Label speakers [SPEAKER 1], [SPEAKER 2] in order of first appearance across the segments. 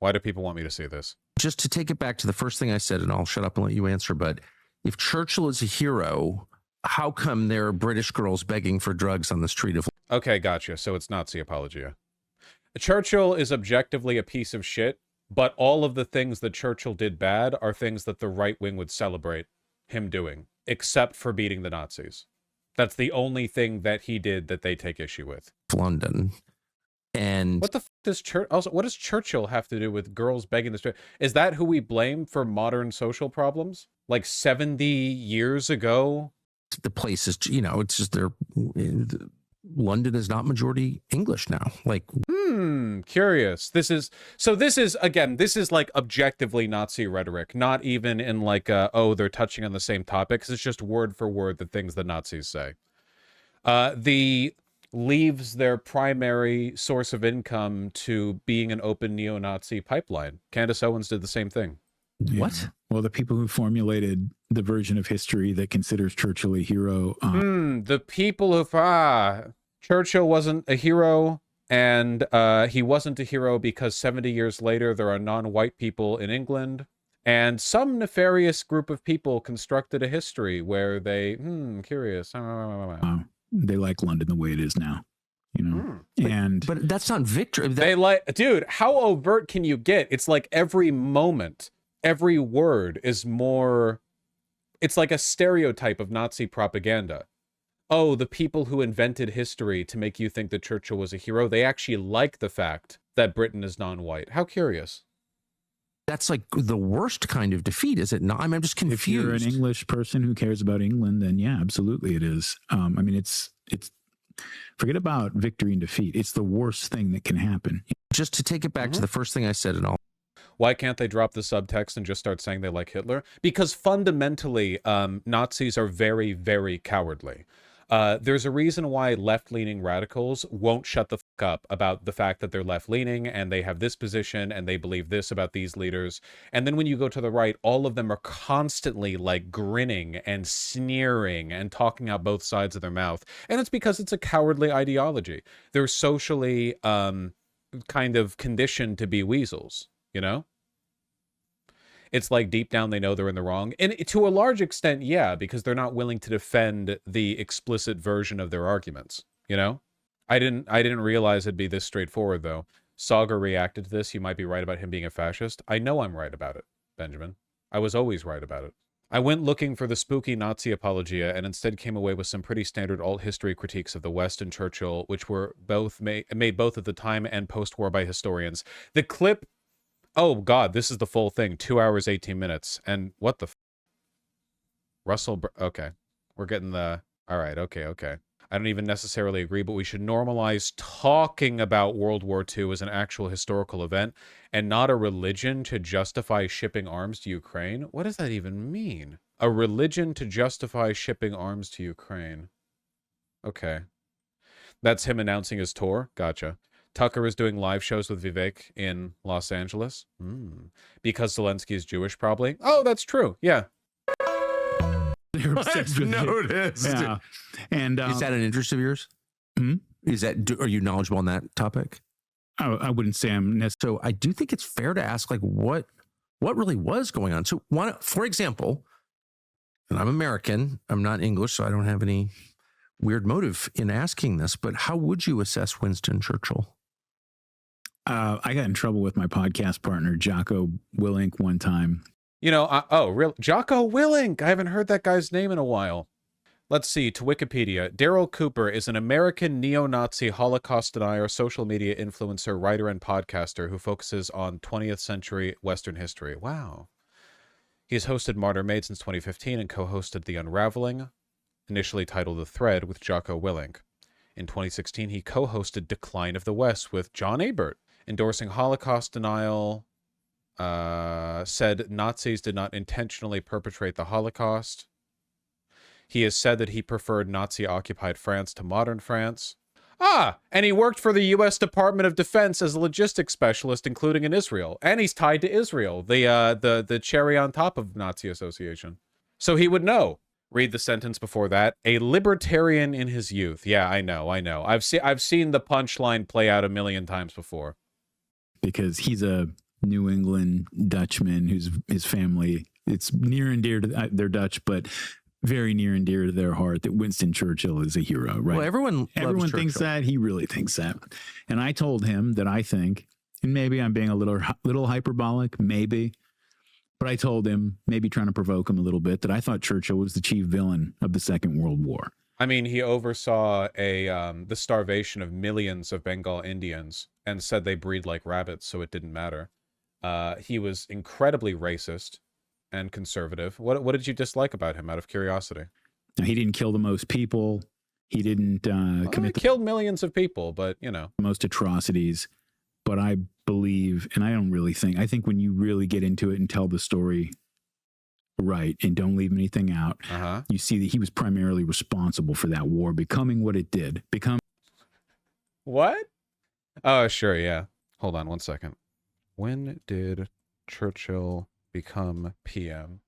[SPEAKER 1] Why do people want me to see this?
[SPEAKER 2] Just to take it back to the first thing I said, and I'll shut up and let you answer, but if Churchill is a hero, how come there are British girls begging for drugs on the street of...
[SPEAKER 1] Okay, gotcha. So it's Nazi apologia. Churchill is objectively a piece of shit, but all of the things that Churchill did bad are things that the right wing would celebrate him doing, except for beating the Nazis. That's the only thing that he did that they take issue with.
[SPEAKER 2] London. And
[SPEAKER 1] what the f does what does Churchill have to do with girls begging the street? Is that who we blame for modern social problems? Like 70 years ago?
[SPEAKER 2] The place is, you know, it's just London is not majority English now. Like,
[SPEAKER 1] curious. This is again, this is like objectively Nazi rhetoric, not even in like oh, they're touching on the same topics. It's just word for word the things the Nazis say. The leaves their primary source of income to being an open neo-Nazi pipeline. Candace Owens did the same thing.
[SPEAKER 3] Yeah.
[SPEAKER 2] What?
[SPEAKER 3] Well, the people who formulated the version of history that considers Churchill a hero.
[SPEAKER 1] The people who... Churchill wasn't a hero, and he wasn't a hero because 70 years later there are non-white people in England, and some nefarious group of people constructed a history where they... curious.
[SPEAKER 3] They like London the way it is now, you know.
[SPEAKER 2] But that's not victory.
[SPEAKER 1] They like... Dude, how overt can you get? It's like every moment... Every word is more... It's like a stereotype of Nazi propaganda. Oh, the people who invented history to make you think that Churchill was a hero, they actually like the fact that Britain is non-white. How curious.
[SPEAKER 3] That's like the worst kind of defeat, is it not? I'm just confused. If you're an English person who cares about England, then yeah, absolutely it is. I mean, it's forget about victory and defeat. It's the worst thing that can happen.
[SPEAKER 2] Just to take it back to the first thing I said, and all.
[SPEAKER 1] Why can't they drop the subtext and just start saying they like Hitler? Because fundamentally, Nazis are very, very cowardly. There's a reason why left-leaning radicals won't shut the fuck up about the fact that they're left-leaning and they have this position and they believe this about these leaders. And then when you go to the right, all of them are constantly like grinning and sneering and talking out both sides of their mouth. And it's because it's a cowardly ideology. They're socially kind of conditioned to be weasels. You know, it's like deep down they know they're in the wrong, and to a large extent, yeah, because they're not willing to defend the explicit version of their arguments. You know, I didn't realize it'd be this straightforward though. Saga reacted to this. You might be right about him being a fascist. I know I'm right about it, Benjamin. I was always right about it. I went looking for the spooky Nazi apologia and instead came away with some pretty standard alt history critiques of the West and Churchill, which were both made both at the time and post-war by historians. The clip. Oh, God, this is the full thing. 2 hours, 18 minutes. And what the... Okay. We're getting the... All right, okay. I don't even necessarily agree, but we should normalize talking about World War II as an actual historical event and not a religion to justify shipping arms to Ukraine. What does that even mean? A religion to justify shipping arms to Ukraine. Okay. That's him announcing his tour? Gotcha. Tucker is doing live shows with Vivek in Los Angeles. Because Zelensky is Jewish, probably. Oh, that's true. Yeah.
[SPEAKER 2] I've noticed.
[SPEAKER 3] Yeah. And
[SPEAKER 2] is that an interest of yours? Is that? Are you knowledgeable on that topic?
[SPEAKER 3] I wouldn't say I'm necessarily.
[SPEAKER 2] So I do think it's fair to ask, like, what really was going on. So, for example, and I'm American. I'm not English, so I don't have any weird motive in asking this. But how would you assess Winston Churchill?
[SPEAKER 3] I got in trouble with my podcast partner, Jocko Willink, one time.
[SPEAKER 1] You know, real Jocko Willink. I haven't heard that guy's name in a while. Let's see, to Wikipedia. Daryl Cooper is an American neo-Nazi Holocaust denier, social media influencer, writer, and podcaster who focuses on 20th century Western history. Wow. He's hosted Martyr Made since 2015 and co-hosted The Unraveling, initially titled The Thread, with Jocko Willink. In 2016, he co-hosted Decline of the West with John Ebert. Endorsing Holocaust denial, said Nazis did not intentionally perpetrate the Holocaust. He has said that he preferred Nazi-occupied France to modern France. And he worked for the U.S. Department of Defense as a logistics specialist, including in Israel. And he's tied to Israel, the cherry on top of Nazi association. So he would know. Read the sentence before that. A libertarian in his youth. Yeah, I know. I've seen the punchline play out a million times before.
[SPEAKER 3] Because he's a New England Dutchman whose his family, it's near and dear to they're Dutch, but very near and dear to their heart that Winston Churchill is a hero, right?
[SPEAKER 2] Well, everyone
[SPEAKER 3] thinks that. He really thinks that. And I told him that I think, and maybe I'm being a little hyperbolic, maybe, but I told him, maybe trying to provoke him a little bit, that I thought Churchill was the chief villain of the Second World War.
[SPEAKER 1] I mean, he oversaw the starvation of millions of Bengal Indians and said they breed like rabbits, so it didn't matter. He was incredibly racist and conservative. What did you dislike about him, out of curiosity?
[SPEAKER 3] Now, he didn't kill the most people. He didn't
[SPEAKER 1] killed millions of people, but
[SPEAKER 3] the most atrocities. But I believe, and I think when you really get into it and tell the story right and don't leave anything out, you see that he was primarily responsible for that war becoming what it did.
[SPEAKER 1] What? Oh, sure, yeah. Hold on one second. When did Churchill become PM?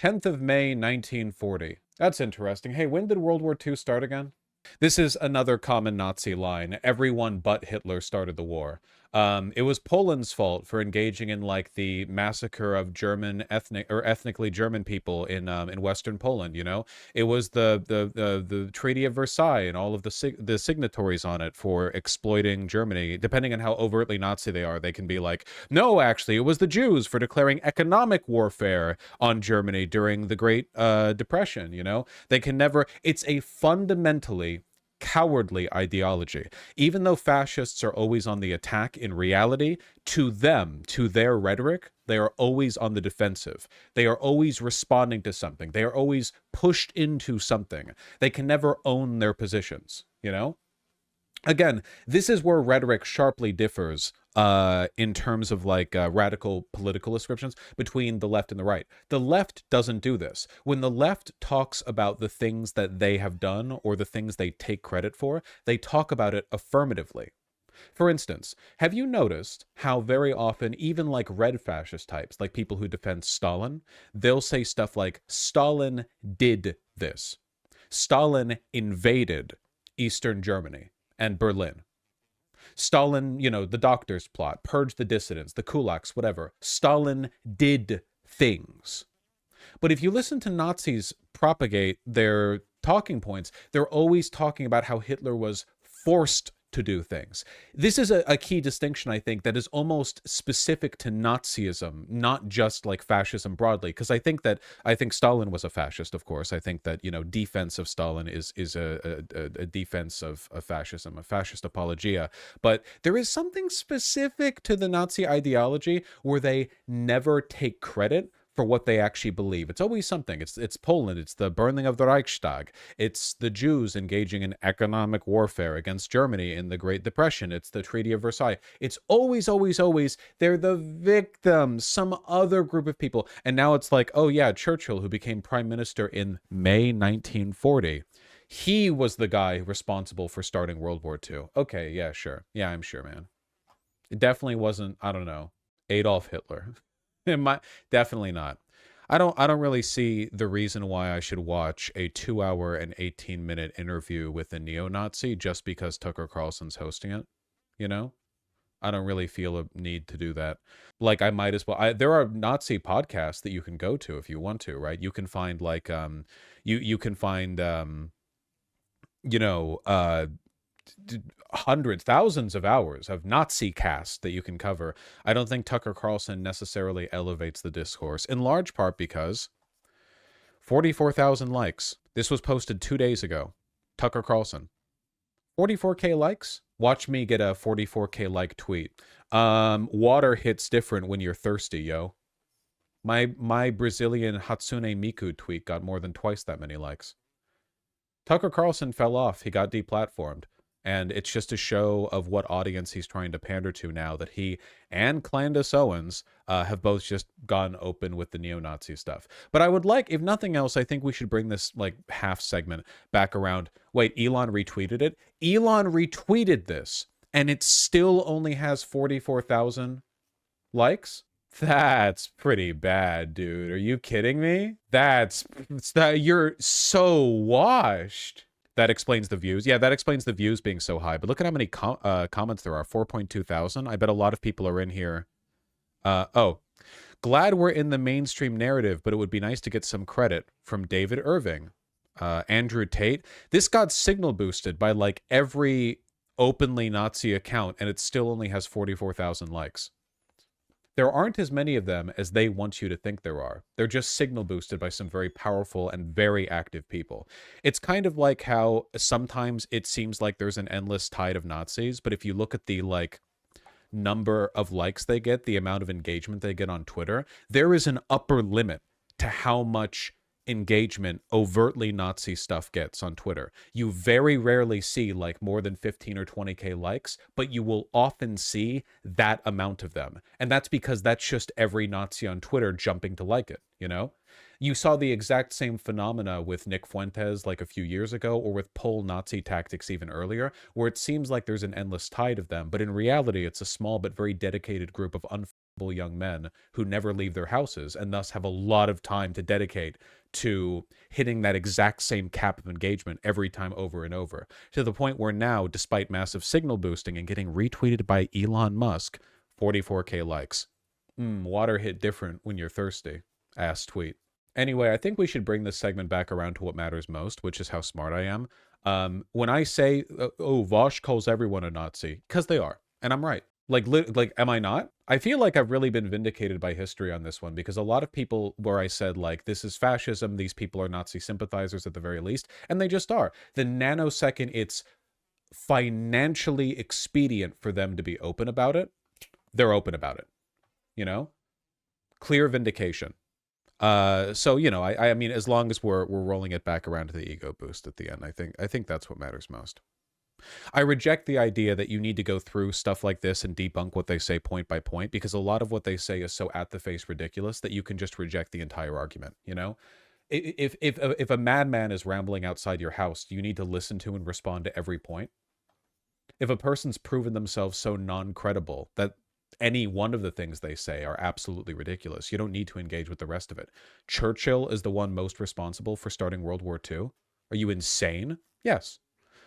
[SPEAKER 1] 10th of May, 1940. That's interesting. Hey, when did World War II start again? This is another common Nazi line. Everyone but Hitler started the war. It was Poland's fault for engaging in like the massacre of ethnically German people in Western Poland. You know, it was the Treaty of Versailles and all of the signatories on it for exploiting Germany. Depending on how overtly Nazi they are, they can be like, no, actually, it was the Jews for declaring economic warfare on Germany during the Great Depression. You know, they can never. It's a fundamentally cowardly ideology. Even though fascists are always on the attack, in reality, to them, to their rhetoric, they are always on the defensive. They are always responding to something. They are always pushed into something. They can never own their positions, you know? Again, this is where rhetoric sharply differs in terms of like radical political ascriptions between the left and the right. The left doesn't do this. When the left talks about the things that they have done or the things they take credit for, they talk about it affirmatively. For instance, have you noticed how very often, even like red fascist types, like people who defend Stalin, they'll say stuff like, Stalin did this. Stalin invaded Eastern Germany and Berlin. Stalin, you know, the doctor's plot, purge the dissidents, the kulaks, whatever. Stalin did things. But if you listen to Nazis propagate their talking points, they're always talking about how Hitler was forced to do things. This is a key distinction, I think, that is almost specific to Nazism, not just like fascism broadly, because I think Stalin was a fascist, of course. I think that, you know, defense of Stalin is a defense of fascism, a fascist apologia. But there is something specific to the Nazi ideology where they never take credit for what they actually believe. It's always something. It's Poland. It's the burning of the Reichstag. It's the Jews engaging in economic warfare against Germany in the Great Depression. It's the Treaty of Versailles. It's always, always, always, they're the victims, some other group of people. And now it's like, oh yeah, Churchill, who became prime minister in May 1940. He was the guy responsible for starting World War II. Okay, yeah, sure. Yeah, I'm sure, man. It definitely wasn't, I don't know, Adolf Hitler. Definitely not. I don't really see the reason why I should watch a 2-hour and 18-minute interview with a neo-Nazi just because Tucker Carlson's hosting it. You know, I don't really feel a need to do that. Like, I might as well. There are Nazi podcasts that you can go to if you want to, right? You can find like you can find you know, hundreds, thousands of hours of Nazi cast that you can cover. I don't think Tucker Carlson necessarily elevates the discourse, in large part because 44,000 likes. This was posted 2 days ago. Tucker Carlson. 44K likes? Watch me get a 44K like tweet. Water hits different when you're thirsty, yo. My Brazilian Hatsune Miku tweet got more than twice that many likes. Tucker Carlson fell off. He got deplatformed. And it's just a show of what audience he's trying to pander to now that he and Clandis Owens have both just gone open with the neo-Nazi stuff. But I would like, if nothing else, I think we should bring this like half segment back around. Wait, Elon retweeted it? Elon retweeted this, and it still only has 44,000 likes? That's pretty bad, dude. Are you kidding me? You're so washed. That explains the views. Yeah, that explains the views being so high. But look at how many comments there are. 4.2 thousand. I bet a lot of people are in here Oh, glad we're in the mainstream narrative, but it would be nice to get some credit from David Irving. Andrew Tate. This got signal boosted by like every openly Nazi account, and it still only has 44,000 likes. There aren't as many of them as they want you to think there are. They're just signal boosted by some very powerful and very active people. It's kind of like how sometimes it seems like there's an endless tide of Nazis, but if you look at the like number of likes they get, the amount of engagement they get on Twitter, there is an upper limit to how much engagement overtly Nazi stuff gets on Twitter. You very rarely see like more than 15 or 20k likes, but you will often see that amount of them. And that's because that's just every Nazi on Twitter jumping to like it, you know? You saw the exact same phenomena with Nick Fuentes like a few years ago, or with Pole Nazi tactics even earlier, where it seems like there's an endless tide of them, but in reality it's a small but very dedicated group of unfuckable young men who never leave their houses and thus have a lot of time to dedicate to hitting that exact same cap of engagement every time over and over, to the point where now, despite massive signal boosting and getting retweeted by Elon Musk, 44k likes. Water hit different when you're thirsty. Ass tweet. Anyway, I think we should bring this segment back around to what matters most, which is how smart I am. When I say, oh, Vosh calls everyone a Nazi, because they are, and I'm right. Like, am I not? I feel like I've really been vindicated by history on this one, because a lot of people where I said, like, this is fascism, these people are Nazi sympathizers at the very least, and they just are. The nanosecond it's financially expedient for them to be open about it, they're open about it. You know? Clear vindication. So, you know, I mean, as long as we're rolling it back around to the ego boost at the end, I think that's what matters most. I reject the idea that you need to go through stuff like this and debunk what they say point by point, because a lot of what they say is so at-the-face ridiculous that you can just reject the entire argument, you know? If a madman is rambling outside your house, do you need to listen to and respond to every point? If a person's proven themselves so non-credible that any one of the things they say are absolutely ridiculous, you don't need to engage with the rest of it. Churchill is the one most responsible for starting World War II. Are you insane? Yes.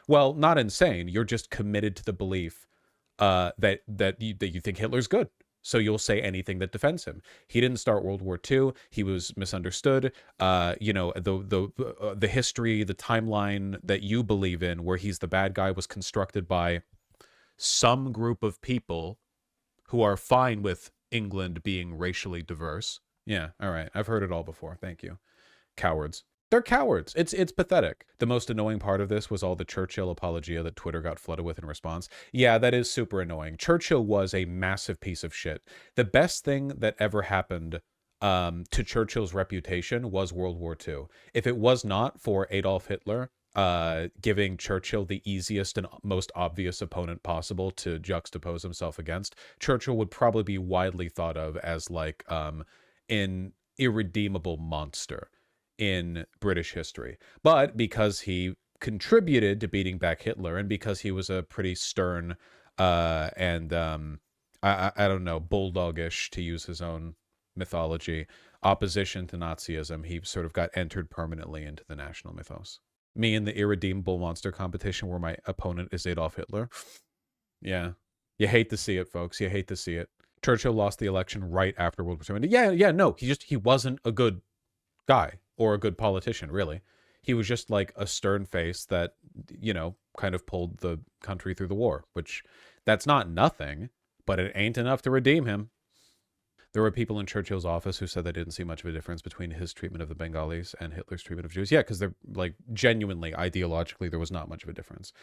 [SPEAKER 1] Well, not insane. You're just committed to the belief that you think Hitler's good. So you'll say anything that defends him. He didn't start World War II. He was misunderstood. You know, the history, the timeline that you believe in, where he's the bad guy, was constructed by some group of people who are fine with England being racially diverse. Yeah, all right. I've heard it all before. Thank you. Cowards. They're cowards. It's pathetic. The most annoying part of this was all the Churchill apologia that Twitter got flooded with in response. Yeah, that is super annoying. Churchill was a massive piece of shit. The best thing that ever happened to Churchill's reputation was World War II. If it was not for Adolf Hitler giving Churchill the easiest and most obvious opponent possible to juxtapose himself against, Churchill would probably be widely thought of as like an irredeemable monster in British history. But because he contributed to beating back Hitler, and because he was a pretty stern and I don't know, bulldogish, to use his own mythology, opposition to Nazism, he sort of got entered permanently into the national mythos. Me in the irredeemable monster competition where my opponent is Adolf Hitler. Yeah. You hate to see it, folks. You hate to see it. Churchill lost the election right after World War II. And no, he wasn't a good guy or a good politician, really. He was just like a stern face that, you know, kind of pulled the country through the war, which that's not nothing, but it ain't enough to redeem him. There were people in Churchill's office who said they didn't see much of a difference between his treatment of the Bengalis and Hitler's treatment of Jews. Yeah, because they're like genuinely, ideologically, there was not much of a difference.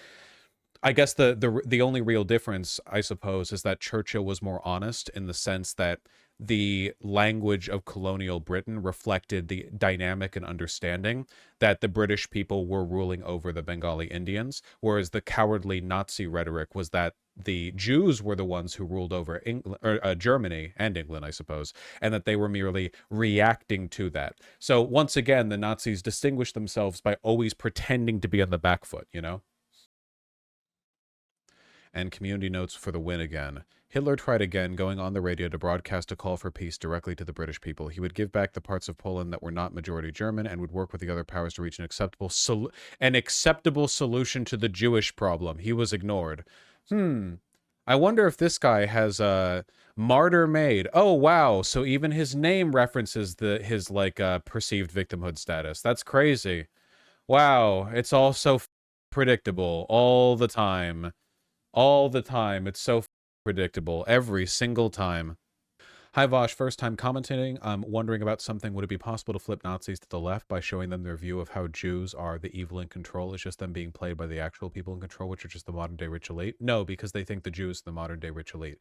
[SPEAKER 1] I guess the only real difference, I suppose, is that Churchill was more honest in the sense that the language of colonial Britain reflected the dynamic and understanding that the British people were ruling over the Bengali Indians, whereas the cowardly Nazi rhetoric was that the Jews were the ones who ruled over Germany and England, I suppose, and that they were merely reacting to that. So once again, the Nazis distinguished themselves by always pretending to be on the back foot, you know? And community notes for the win again. Hitler tried again, going on the radio to broadcast a call for peace directly to the British people. He would give back the parts of Poland that were not majority German and would work with the other powers to reach an acceptable solution to the Jewish problem. He was ignored. I wonder if this guy has a martyr made. Oh wow! So even his name references his like perceived victimhood status. That's crazy. Wow, it's all so predictable all the time. All the time. It's so predictable every single time. Hi Vosh, first time commentating. I'm wondering about something. Would it be possible to flip Nazis to the left by showing them their view of how Jews are the evil in control? It's just them being played by the actual people in control, which are just the modern day rich elite? No, because they think the Jews are the modern day rich elite.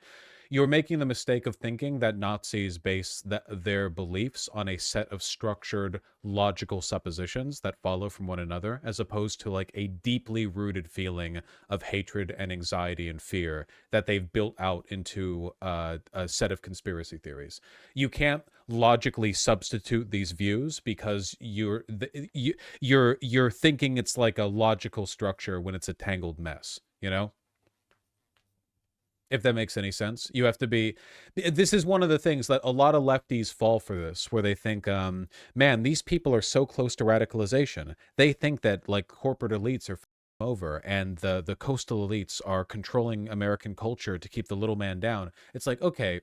[SPEAKER 1] You're making the mistake of thinking that Nazis base their beliefs on a set of structured, logical suppositions that follow from one another, as opposed to like a deeply rooted feeling of hatred and anxiety and fear that they've built out into a set of conspiracy theories. You can't logically substitute these views because you're thinking it's like a logical structure when it's a tangled mess, you know? If that makes any sense. You have to be, this is one of the things that a lot of lefties fall for this, where they think, man, these people are so close to radicalization. They think that like corporate elites are over and the coastal elites are controlling American culture to keep the little man down. It's like, okay,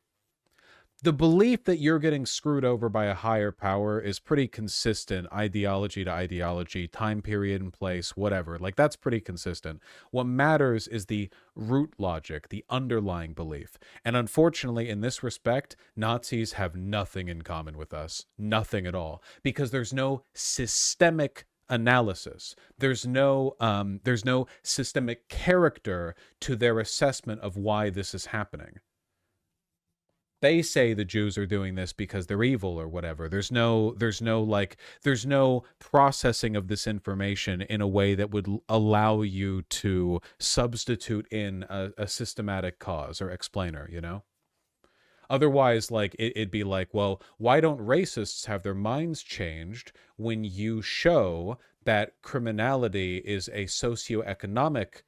[SPEAKER 1] the belief that you're getting screwed over by a higher power is pretty consistent, ideology to ideology, time period and place, whatever. Like, that's pretty consistent. What matters is the root logic, the underlying belief. And unfortunately, in this respect, Nazis have nothing in common with us. Nothing at all. Because there's no systemic analysis. There's no systemic character to their assessment of why this is happening. They say the Jews are doing this because they're evil or whatever. There's no processing of this information in a way that would allow you to substitute in a systematic cause or explainer, you know? Otherwise, like, it'd be like, well, why don't racists have their minds changed when you show that criminality is a socioeconomic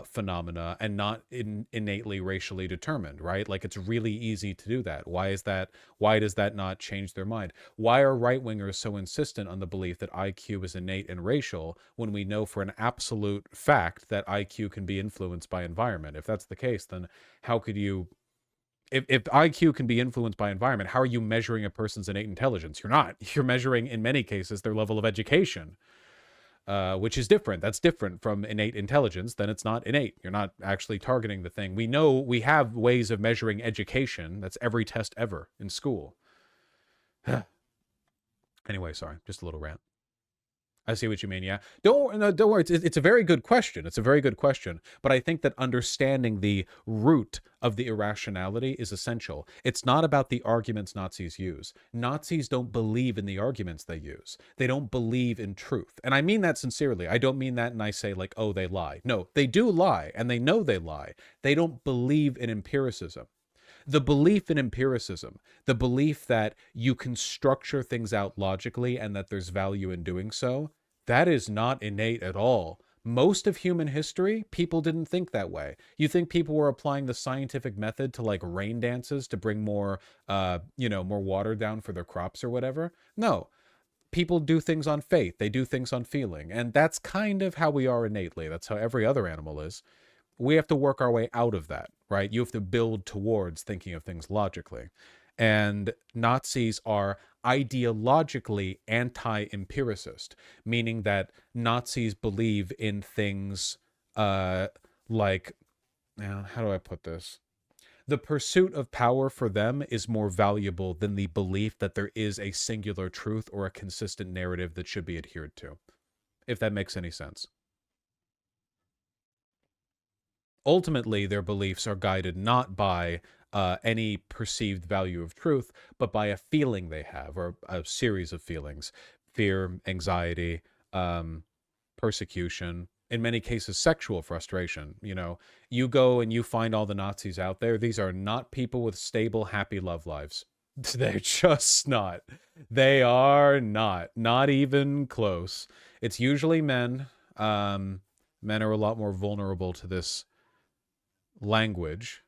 [SPEAKER 1] phenomena and not innately racially determined, right? Like, it's really easy to do that. Why is that? Why does that not change their mind? Why are right-wingers so insistent on the belief that IQ is innate and racial when we know for an absolute fact that IQ can be influenced by environment? If that's the case, then how could you... If IQ can be influenced by environment, how are you measuring a person's innate intelligence? You're not. You're measuring, in many cases, their level of education. Which is different. That's different from innate intelligence. Then it's not innate. You're not actually targeting the thing. We know we have ways of measuring education. That's every test ever in school. Anyway, sorry, just a little rant. I see what you mean. Yeah, don't worry. It's a very good question. It's a very good question. But I think that understanding the root of the irrationality is essential. It's not about the arguments Nazis use. Nazis don't believe in the arguments they use. They don't believe in truth. And I mean that sincerely. I don't mean that and I say like, oh, they lie. No, they do lie and they know they lie. They don't believe in empiricism. The belief in empiricism, the belief that you can structure things out logically and that there's value in doing so, that is not innate at all. Most of human history, people didn't think that way. You think people were applying the scientific method to like rain dances to bring more, more water down for their crops or whatever? No. People do things on faith. They do things on feeling. And that's kind of how we are innately. That's how every other animal is. We have to work our way out of that, right? You have to build towards thinking of things logically. And Nazis are ideologically anti-empiricist, meaning that Nazis believe in things like, now, how do I put this? The pursuit of power for them is more valuable than the belief that there is a singular truth or a consistent narrative that should be adhered to, if that makes any sense. Ultimately, their beliefs are guided not by any perceived value of truth, but by a feeling they have, or a series of feelings: fear, anxiety, persecution, in many cases, sexual frustration. You know, you go and you find all the Nazis out there. These are not people with stable, happy love lives. They're just not. They are not even close. It's usually men. Men are a lot more vulnerable to this language.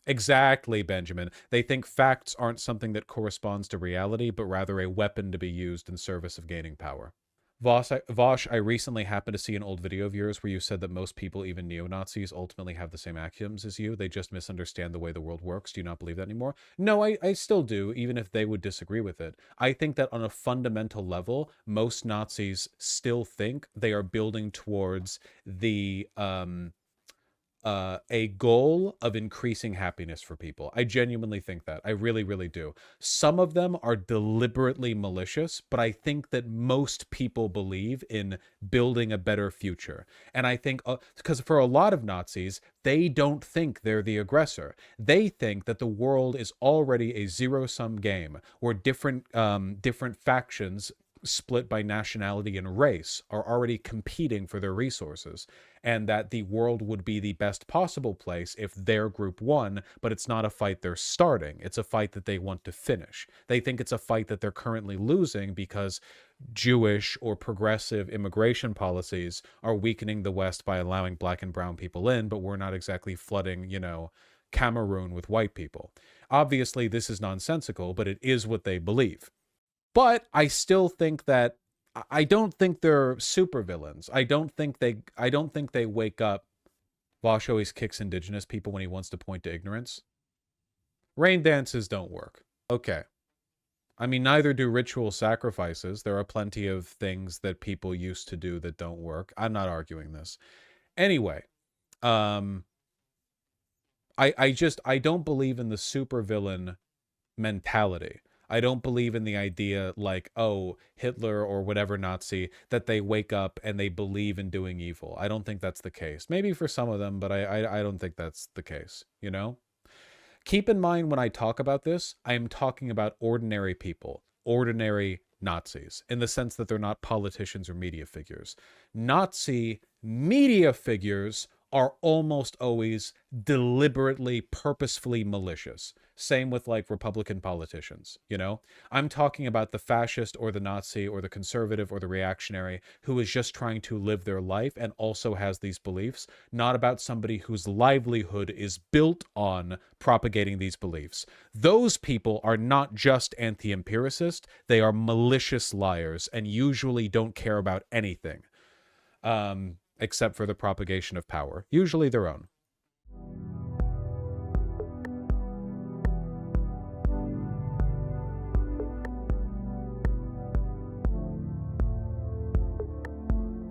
[SPEAKER 1] Exactly, Benjamin. They think facts aren't something that corresponds to reality, but rather a weapon to be used in service of gaining power. Vosh, I recently happened to see an old video of yours where you said that most people, even neo-Nazis, ultimately have the same axioms as you. They just misunderstand the way the world works. Do you not believe that anymore? No, I still do, even if they would disagree with it. I think that on a fundamental level, most Nazis still think they are building towards the a goal of increasing happiness for people. I genuinely think that. I really, really do. Some of them are deliberately malicious, but I think that most people believe in building a better future. And I think, because for a lot of Nazis, they don't think they're the aggressor. They think that the world is already a zero-sum game where different factions split by nationality and race are already competing for their resources, and that the world would be the best possible place if their group won, but it's not a fight they're starting. It's a fight that they want to finish. They think it's a fight that they're currently losing because Jewish or progressive immigration policies are weakening the West by allowing black and brown people in, but we're not exactly flooding, Cameroon with white people. Obviously, this is nonsensical, but it is what they believe. But I still think that I don't think they're supervillains. I don't think they wake up. Vosh always kicks indigenous people when he wants to point to ignorance. Rain dances don't work. Okay. I mean, neither do ritual sacrifices. There are plenty of things that people used to do that don't work. I'm not arguing this. Anyway, I don't believe in the supervillain mentality. I don't believe in the idea like, oh, Hitler or whatever Nazi, that they wake up and they believe in doing evil. I don't think that's the case. Maybe for some of them, but I don't think that's the case, Keep in mind when I talk about this, I am talking about ordinary people, ordinary Nazis, in the sense that they're not politicians or media figures. Nazi media figures are almost always deliberately, purposefully malicious. Same with like Republican politicians, I'm talking about the fascist or the Nazi or the conservative or the reactionary who is just trying to live their life and also has these beliefs, not about somebody whose livelihood is built on propagating these beliefs. Those people are not just anti-empiricist, they are malicious liars and usually don't care about anything. Except for the propagation of power, usually their own.